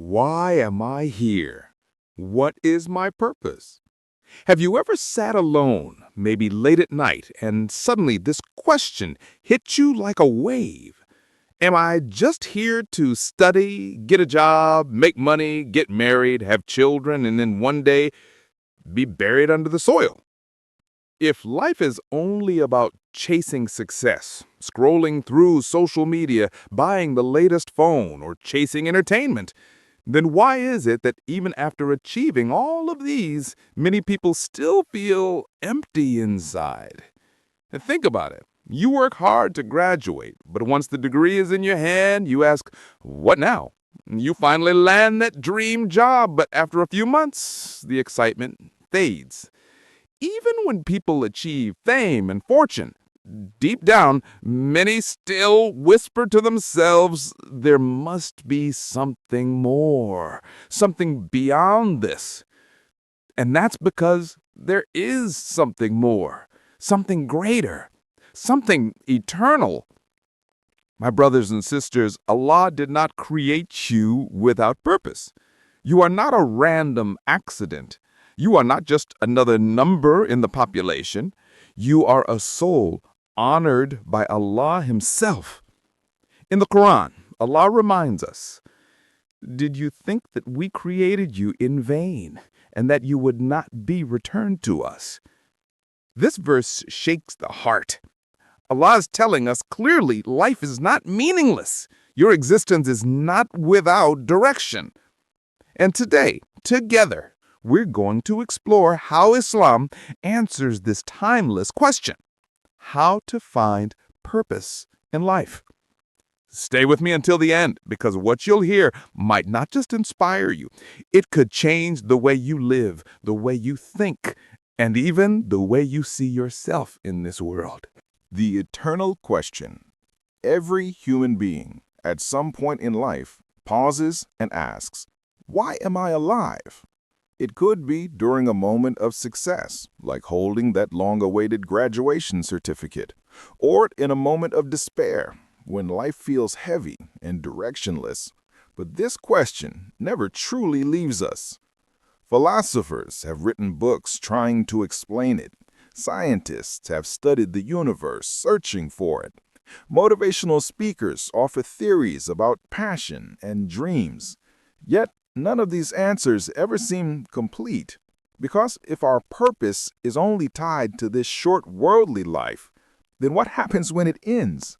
Why am I here? What is my purpose? Have you ever sat alone, maybe late at night, and suddenly this question hit you like a wave? Am I just here to study, get a job, make money, get married, have children, and then one day be buried under the soil? If life is only about chasing success, scrolling through social media, buying the latest phone, or chasing entertainment, then why is it that even after achieving all of these, many people still feel empty inside? And think about it. You work hard to graduate, but once the degree is in your hand, you ask, what now? You finally land that dream job, but after a few months, the excitement fades. Even when people achieve fame and fortune, deep down, many still whisper to themselves, there must be something more, something beyond this. And that's because there is something more, something greater, something eternal. My brothers and sisters, Allah did not create you without purpose. You are not a random accident. You are not just another number in the population. You are a soul honored by Allah Himself. In the Qur'an, Allah reminds us, did you think that we created you in vain and that you would not be returned to us? This verse shakes the heart. Allah is telling us clearly life is not meaningless. Your existence is not without direction. And today, together, we're going to explore how Islam answers this timeless question: how to find purpose in life. Stay with me until the end, because what you'll hear might not just inspire you. It could change the way you live, the way you think, and even the way you see yourself in this world. The eternal question. Every human being, at some point in life, pauses and asks, why am I alive? It could be during a moment of success, like holding that long-awaited graduation certificate, or in a moment of despair, when life feels heavy and directionless. But this question never truly leaves us. Philosophers have written books trying to explain it. Scientists have studied the universe, searching for it. Motivational speakers offer theories about passion and dreams. Yet, none of these answers ever seem complete, because if our purpose is only tied to this short worldly life, then what happens when it ends?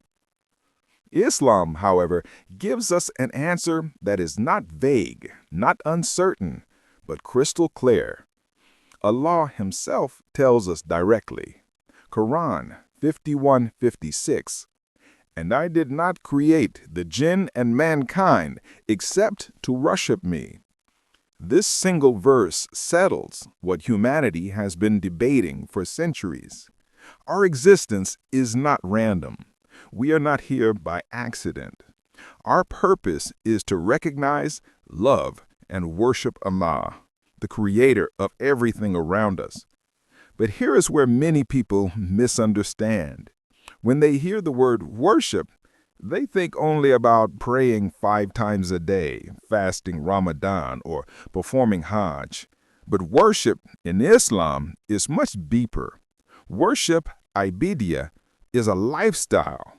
Islam, however, gives us an answer that is not vague, not uncertain, but crystal clear. Allah Himself tells us directly. Quran 51:56. And I did not create the jinn and mankind except to worship me. This single verse settles what humanity has been debating for centuries. Our existence is not random. We are not here by accident. Our purpose is to recognize, love, and worship Allah, the creator of everything around us. But here is where many people misunderstand. When they hear the word worship, they think only about praying 5 times a day, fasting Ramadan, or performing Hajj. But worship in Islam is much deeper. Worship, ibadah, is a lifestyle.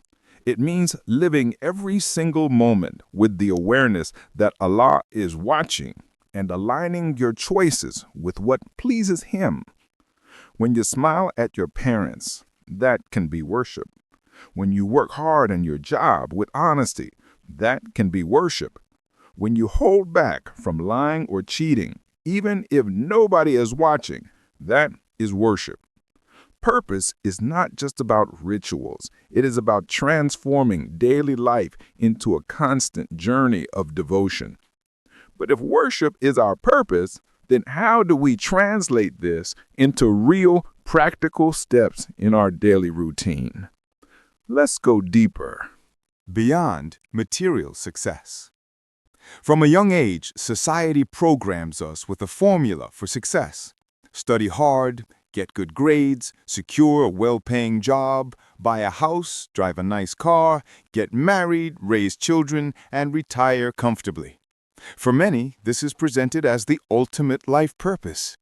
It means living every single moment with the awareness that Allah is watching and aligning your choices with what pleases Him. When you smile at your parents, that can be worship. When you work hard in your job with honesty, that can be worship. When you hold back from lying or cheating, even if nobody is watching, that is worship. Purpose is not just about rituals. It is about transforming daily life into a constant journey of devotion. But if worship is our purpose, then how do we translate this into real, practical steps in our daily routine? Let's go deeper. Beyond material success. From a young age, society programs us with a formula for success. Study hard, get good grades, secure a well-paying job, buy a house, drive a nice car, get married, raise children, and retire comfortably. For many, this is presented as the ultimate life purpose.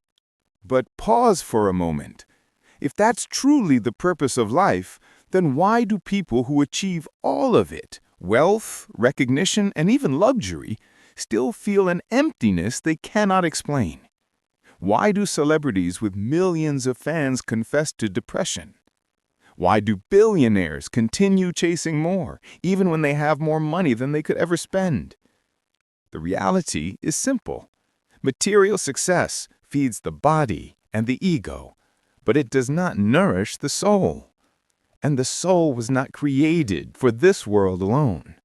But pause for a moment. If that's truly the purpose of life, then why do people who achieve all of it, wealth, recognition, and even luxury, still feel an emptiness they cannot explain? Why do celebrities with millions of fans confess to depression? Why do billionaires continue chasing more, even when they have more money than they could ever spend? The reality is simple. Material success feeds the body and the ego, but it does not nourish the soul. And the soul was not created for this world alone.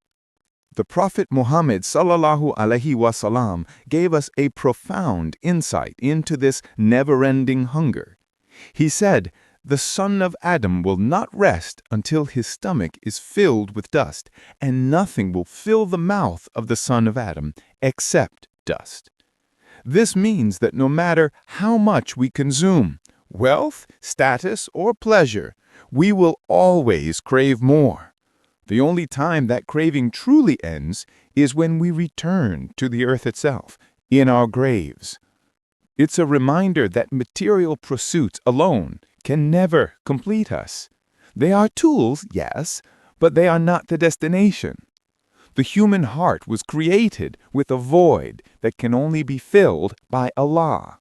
The Prophet Muhammad sallallahu alaihi wasallam gave us a profound insight into this never-ending hunger. He said, "The son of Adam will not rest until his stomach is filled with dust, and nothing will fill the mouth of the son of Adam except dust." This means that no matter how much we consume, wealth, status, or pleasure, we will always crave more. The only time that craving truly ends is when we return to the earth itself, in our graves. It's a reminder that material pursuits alone can never complete us. They are tools, yes, but they are not the destination. The human heart was created with a void that can only be filled by Allah.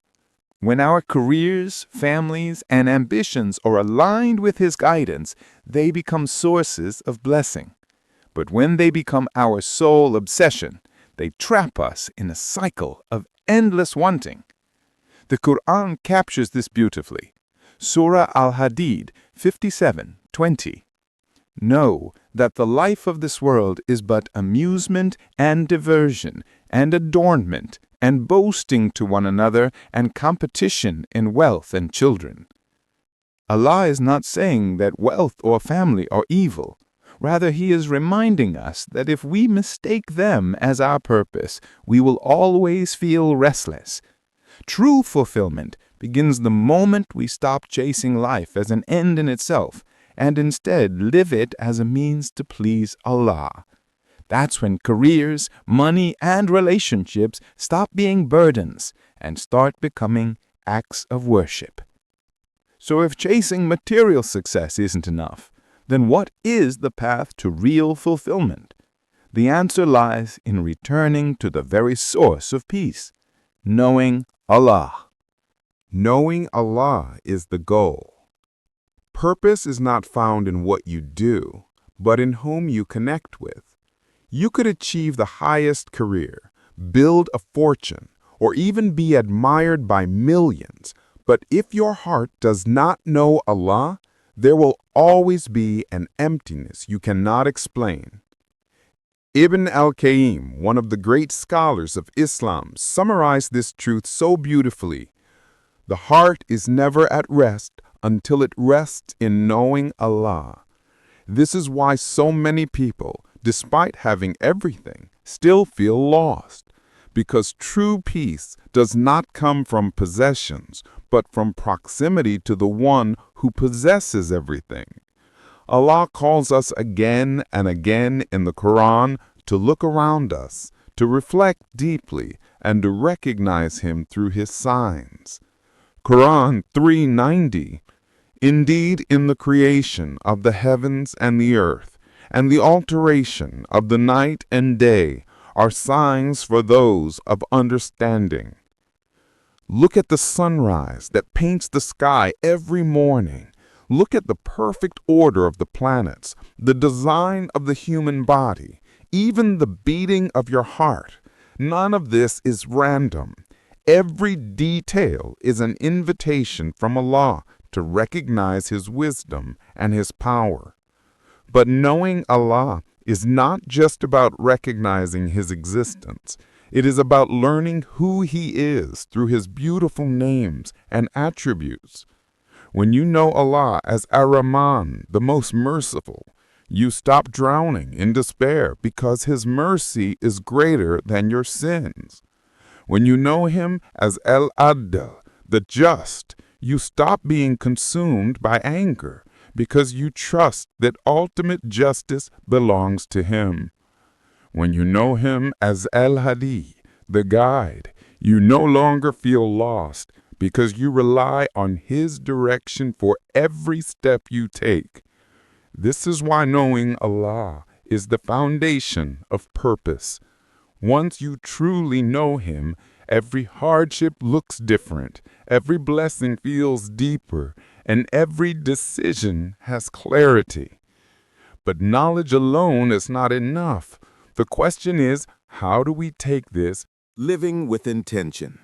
When our careers, families, and ambitions are aligned with His guidance, they become sources of blessing. But when they become our sole obsession, they trap us in a cycle of endless wanting. The Qur'an captures this beautifully. Surah Al-Hadid 57:20. Know that the life of this world is but amusement and diversion and adornment and boasting to one another and competition in wealth and children. Allah is not saying that wealth or family are evil. Rather, He is reminding us that if we mistake them as our purpose, we will always feel restless. True fulfillment begins the moment we stop chasing life as an end in itself and instead live it as a means to please Allah. That's when careers, money, and relationships stop being burdens and start becoming acts of worship. So if chasing material success isn't enough, then what is the path to real fulfillment? The answer lies in returning to the very source of peace, knowing Allah. Knowing Allah is the goal. Purpose is not found in what you do, but in whom you connect with. You could achieve the highest career, build a fortune, or even be admired by millions, but if your heart does not know Allah, there will always be an emptiness you cannot explain. Ibn al-Qayyim, one of the great scholars of Islam, summarized this truth so beautifully. The heart is never at rest until it rests in knowing Allah. This is why so many people, despite having everything, still feel lost, because true peace does not come from possessions, but from proximity to the one who possesses everything. Allah calls us again and again in the Qur'an to look around us, to reflect deeply, and to recognize Him through His signs. Quran 3:90. Indeed, in the creation of the heavens and the earth, and the alteration of the night and day, are signs for those of understanding. Look at the sunrise that paints the sky every morning. Look at the perfect order of the planets, the design of the human body, even the beating of your heart. None of this is random. Every detail is an invitation from Allah to recognize His wisdom and His power. But knowing Allah is not just about recognizing His existence. It is about learning who He is through His beautiful names and attributes. When you know Allah as Ar-Rahman, the most merciful, you stop drowning in despair because His mercy is greater than your sins. When you know Him as El-Adl, the just, you stop being consumed by anger because you trust that ultimate justice belongs to Him. When you know Him as El-Hadi, the guide. You no longer feel lost because you rely on His direction for every step you take. This is why knowing Allah is the foundation of purpose. Once you truly know Him, every hardship looks different, every blessing feels deeper, and every decision has clarity. But knowledge alone is not enough. The question is, how do we take this? Living with intention.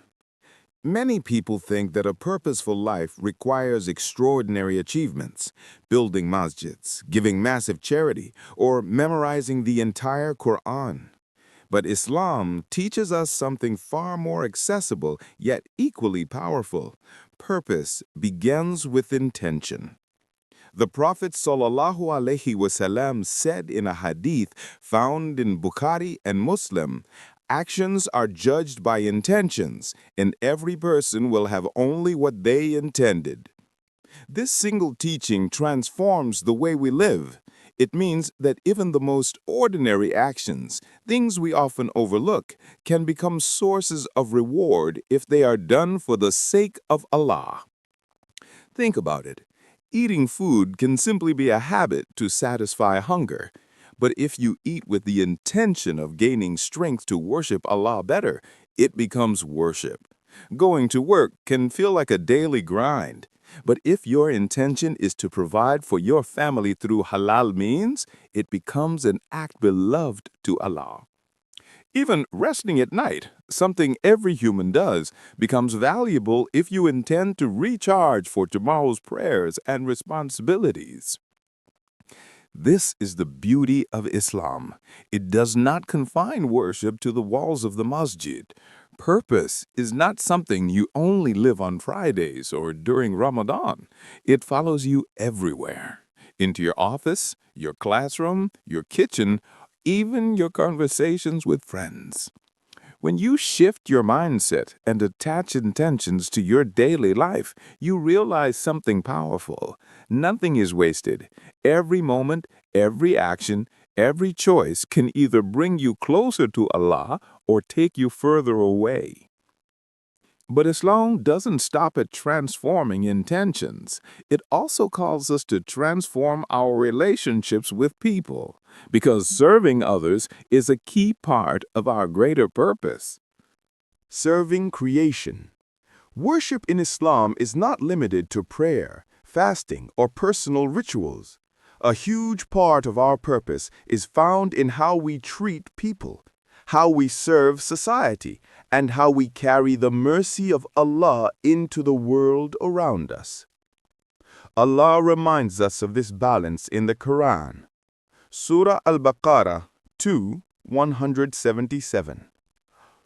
Many people think that a purposeful life requires extraordinary achievements, building masjids, giving massive charity, or memorizing the entire Qur'an. But Islam teaches us something far more accessible yet equally powerful. Purpose begins with intention. The Prophet ﷺ said in a hadith found in Bukhari and Muslim, "Actions are judged by intentions, and every person will have only what they intended." This single teaching transforms the way we live. It means that even the most ordinary actions, things we often overlook, can become sources of reward if they are done for the sake of Allah. Think about it. Eating food can simply be a habit to satisfy hunger. But if you eat with the intention of gaining strength to worship Allah better, it becomes worship. Going to work can feel like a daily grind. But if your intention is to provide for your family through halal means, it becomes an act beloved to Allah. Even resting at night, something every human does, becomes valuable if you intend to recharge for tomorrow's prayers and responsibilities. This is the beauty of Islam. It does not confine worship to the walls of the masjid. Purpose is not something you only live on Fridays or during Ramadan. It follows you everywhere. Into your office, your classroom, your kitchen, even your conversations with friends. When you shift your mindset and attach intentions to your daily life, you realize something powerful. Nothing is wasted. Every moment, every action, every choice can either bring you closer to Allah or take you further away. But Islam doesn't stop at transforming intentions. It also calls us to transform our relationships with people, because serving others is a key part of our greater purpose. Serving creation. Worship in Islam is not limited to prayer, fasting, or personal rituals. A huge part of our purpose is found in how we treat people, how we serve society, and how we carry the mercy of Allah into the world around us. Allah reminds us of this balance in the Quran. Surah Al-Baqarah 2:177.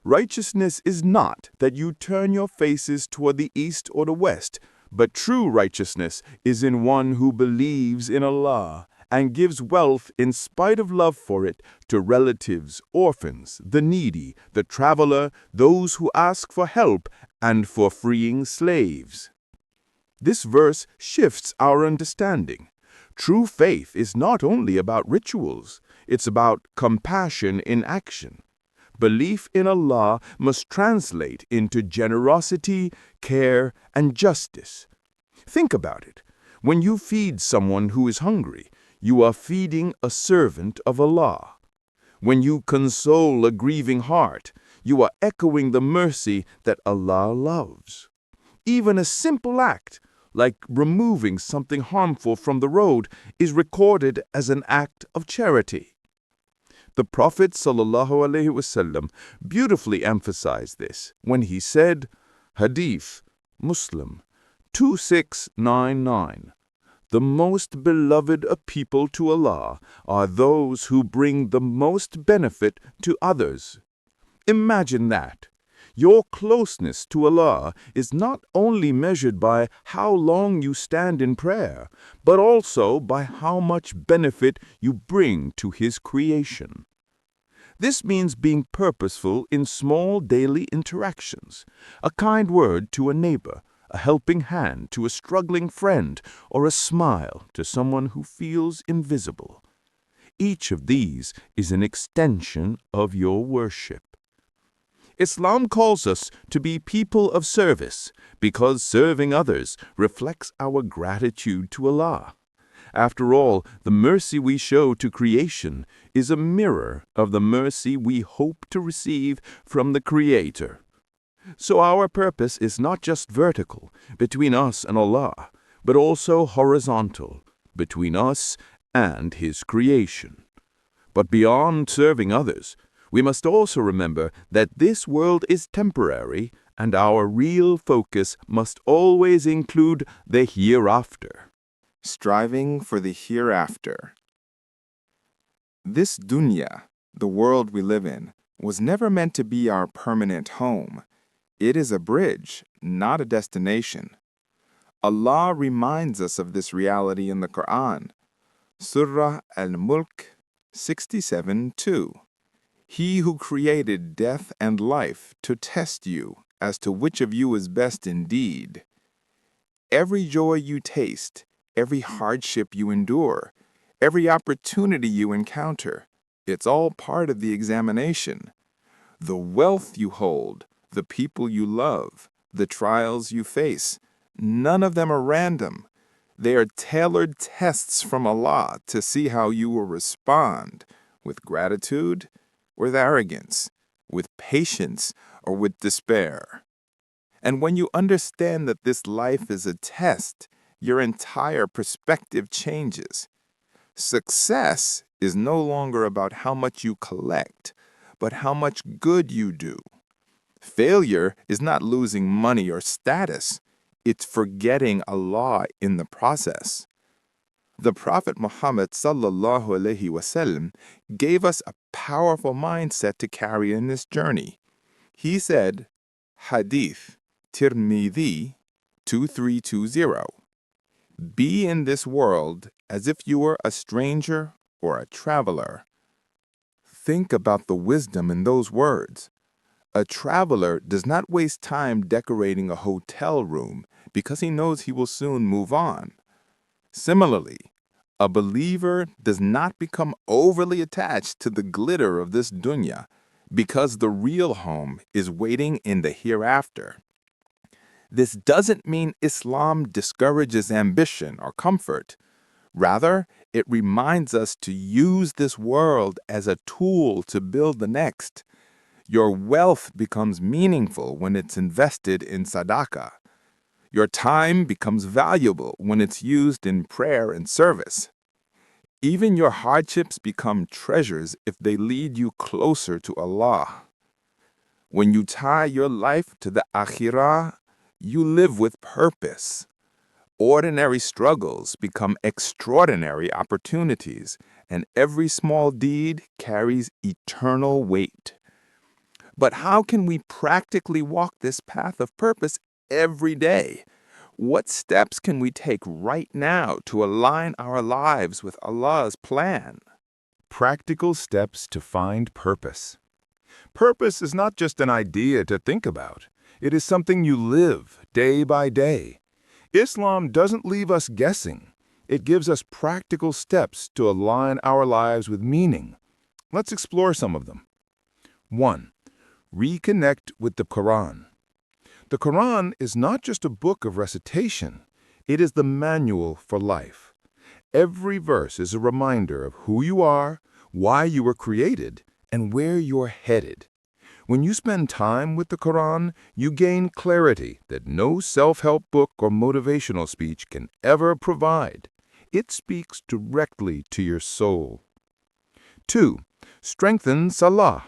Righteousness is not that you turn your faces toward the east or the west, but true righteousness is in one who believes in Allah and gives wealth in spite of love for it to relatives, orphans, the needy, the traveler, those who ask for help, and for freeing slaves. This verse shifts our understanding. True faith is not only about rituals, it's about compassion in action. Belief in Allah must translate into generosity, care, and justice. Think about it. When you feed someone who is hungry, you are feeding a servant of Allah. When you console a grieving heart, you are echoing the mercy that Allah loves. Even a simple act, like removing something harmful from the road, is recorded as an act of charity. The Prophet ﷺ beautifully emphasized this when he said, Hadith, Muslim 2699, "The most beloved of people to Allah are those who bring the most benefit to others." Imagine that. Your closeness to Allah is not only measured by how long you stand in prayer, but also by how much benefit you bring to His creation. This means being purposeful in small daily interactions, a kind word to a neighbor, a helping hand to a struggling friend, or a smile to someone who feels invisible. Each of these is an extension of your worship. Islam calls us to be people of service because serving others reflects our gratitude to Allah. After all, the mercy we show to creation is a mirror of the mercy we hope to receive from the Creator. So our purpose is not just vertical, between us and Allah, but also horizontal, between us and His creation. But beyond serving others, we must also remember that this world is temporary and our real focus must always include the hereafter. Striving for the hereafter. This dunya, the world we live in, was never meant to be our permanent home. It is a bridge, not a destination. Allah reminds us of this reality in the Qur'an. Surah Al-Mulk 67:2. He who created death and life to test you as to which of you is best indeed. Every joy you taste, every hardship you endure, every opportunity you encounter, it's all part of the examination. The wealth you hold, the people you love, the trials you face, none of them are random. They are tailored tests from Allah to see how you will respond, with gratitude, with arrogance, with patience, or with despair. And when you understand that this life is a test, your entire perspective changes. Success is no longer about how much you collect, but how much good you do. Failure is not losing money or status. It's forgetting Allah in the process. The Prophet Muhammad ﷺ gave us a powerful mindset to carry in this journey. He said, Hadith Tirmidhi 2320, be in this world as if you were a stranger or a traveler. Think about the wisdom in those words. A traveler does not waste time decorating a hotel room because he knows he will soon move on. Similarly, a believer does not become overly attached to the glitter of this dunya because the real home is waiting in the hereafter. This doesn't mean Islam discourages ambition or comfort. Rather, it reminds us to use this world as a tool to build the next. Your wealth becomes meaningful when it's invested in sadaqah. Your time becomes valuable when it's used in prayer and service. Even your hardships become treasures if they lead you closer to Allah. When you tie your life to the akhirah, you live with purpose. Ordinary struggles become extraordinary opportunities, and every small deed carries eternal weight. But how can we practically walk this path of purpose every day? What steps can we take right now to align our lives with Allah's plan? Practical steps to find purpose. Purpose is not just an idea to think about. It is something you live day by day. Islam doesn't leave us guessing. It gives us practical steps to align our lives with meaning. Let's explore some of them. 1. Reconnect with the Qur'an. The Qur'an is not just a book of recitation. It is the manual for life. Every verse is a reminder of who you are, why you were created, and where you're headed. When you spend time with the Qur'an, you gain clarity that no self-help book or motivational speech can ever provide. It speaks directly to your soul. 2. Strengthen Salah.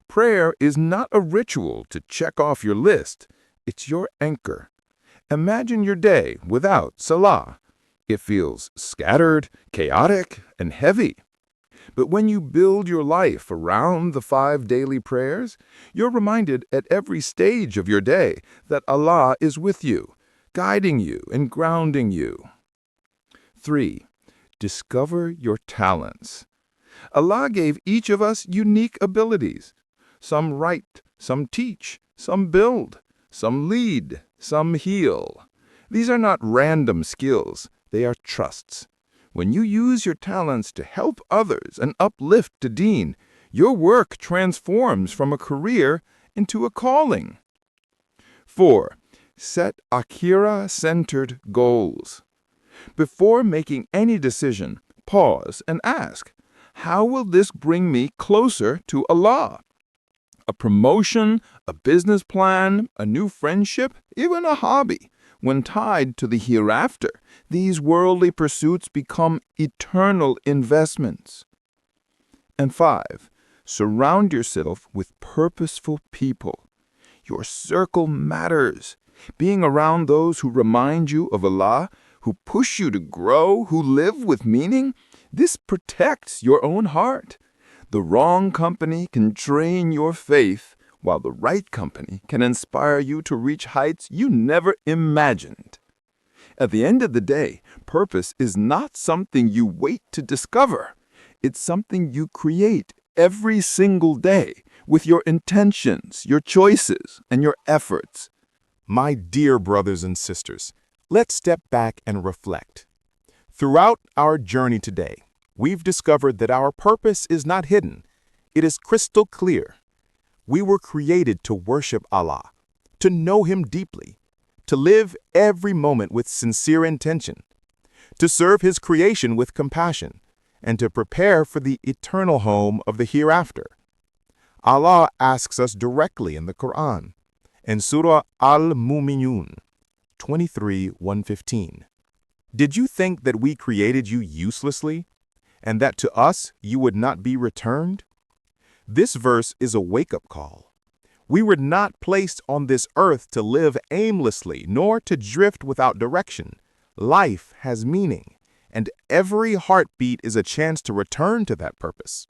Prayer is not a ritual to check off your list. It's your anchor. Imagine your day without Salah. It feels scattered, chaotic, and heavy. But when you build your life around the 5 daily prayers, you're reminded at every stage of your day that Allah is with you, guiding you and grounding you. 3. Discover your talents. Allah gave each of us unique abilities. Some write, some teach, some build, some lead, some heal. These are not random skills, they are trusts. When you use your talents to help others and uplift the deen, your work transforms from a career into a calling. 4. Set akhira-centered goals. Before making any decision, pause and ask, how will this bring me closer to Allah? A promotion, a business plan, a new friendship, even a hobby. When tied to the hereafter, these worldly pursuits become eternal investments. And 5. Surround yourself with purposeful people. Your circle matters. Being around those who remind you of Allah, who push you to grow, who live with meaning, this protects your own heart. The wrong company can drain your faith, while the right company can inspire you to reach heights you never imagined. At the end of the day, purpose is not something you wait to discover. It's something you create every single day with your intentions, your choices, and your efforts. My dear brothers and sisters, let's step back and reflect. Throughout our journey today, we've discovered that our purpose is not hidden. It is crystal clear. We were created to worship Allah, to know Him deeply, to live every moment with sincere intention, to serve His creation with compassion, and to prepare for the eternal home of the hereafter. Allah asks us directly in the Qur'an, in Surah Al-Mu'minun 23:115. Did you think that we created you uselessly, and that to us you would not be returned? This verse is a wake-up call. We were not placed on this earth to live aimlessly, nor to drift without direction. Life has meaning, and every heartbeat is a chance to return to that purpose.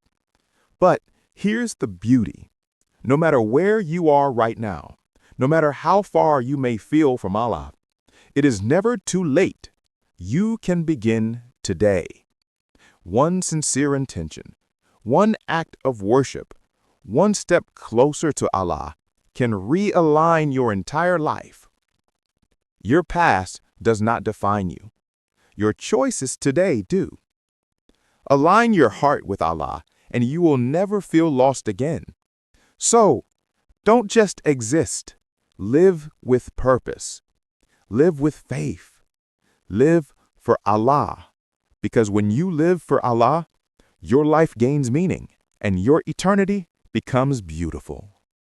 But here's the beauty. No matter where you are right now, no matter how far you may feel from Allah, it is never too late. You can begin today. One sincere intention, one act of worship, one step closer to Allah can realign your entire life. Your past does not define you. Your choices today do. Align your heart with Allah, and you will never feel lost again. So, don't just exist. Live with purpose. Live with faith. Live for Allah. Because when you live for Allah, your life gains meaning, and your eternity becomes beautiful.